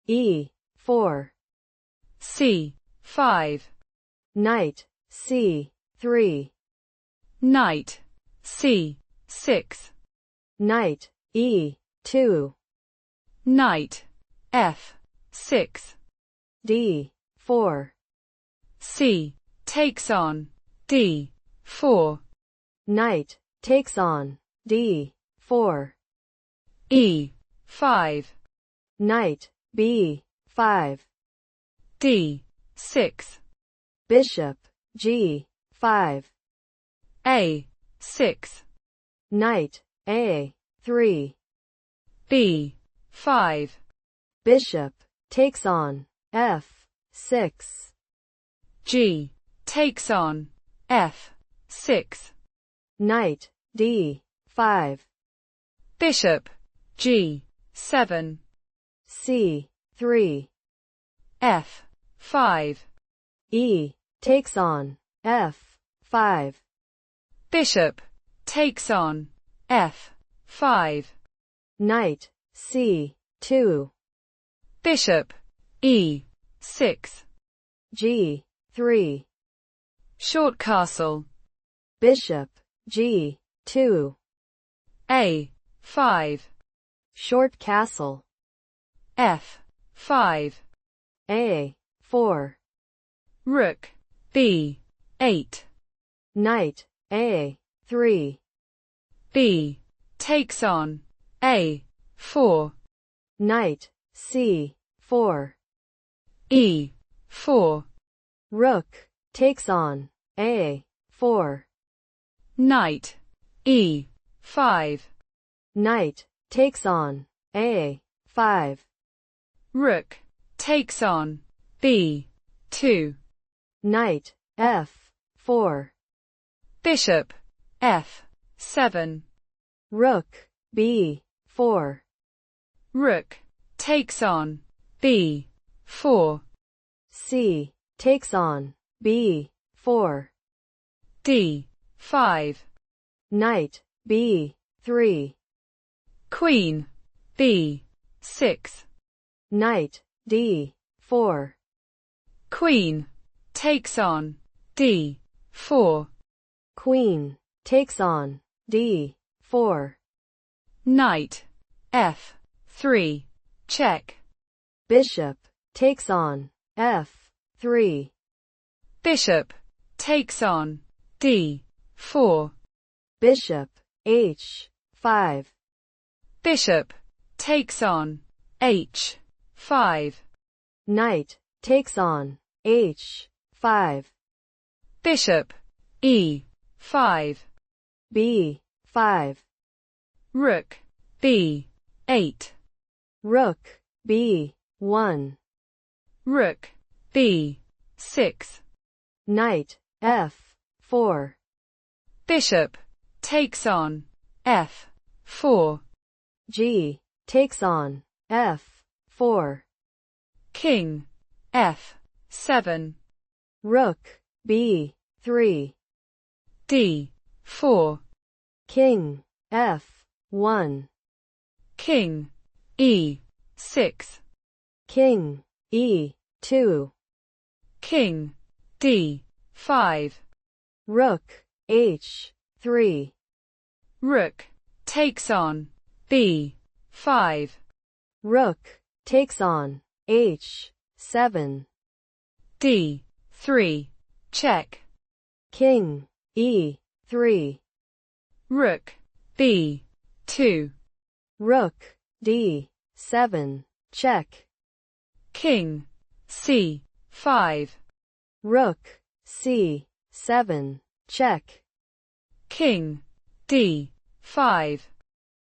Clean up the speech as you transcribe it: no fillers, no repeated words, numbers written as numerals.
E4. C5. Knight C3. Knight C6. Knight E2. Knight F6. D4. C takes on D4. Knight takes on D4. E5. Knight B5. D6. Bishop G5. A6. Knight A3. B5. Bishop takes on F6. G takes on F6. Knight D5. Bishop G7. C3. F5. E takes on F5. Bishop takes on F5. Knight C2. Bishop E6. G3. Short castle. Bishop G2. A5. Short castle. F5. A4. Rook B8. Knight A3. B takes on A4. Knight C4. E4. Rook takes on A4. Knight E5. Knight takes on A5. Rook takes on B2. Knight F4. Bishop F7. Rook B4. Rook takes on B4. C takes on B4. D5. Knight B3. Queen B6. Knight D4. Queen takes on D4. Queen takes on D4. Knight F3. Check. Bishop takes on F3. Bishop takes on D4. Bishop H5. Bishop takes on H5. Knight takes on H5. Bishop E5. B5. Rook B8. Rook B1. Rook B6. Knight F4. Bishop takes on F4. G takes on F4. King F7. Rook B3. D4. King F1. King E6. King E2. King D5. Rook H3. Rook takes on B5. Rook takes on H7. D3. Check. King E3. Rook B2. Rook D7. 7. Check. King. C5. Rook. C7. Check. King. D5.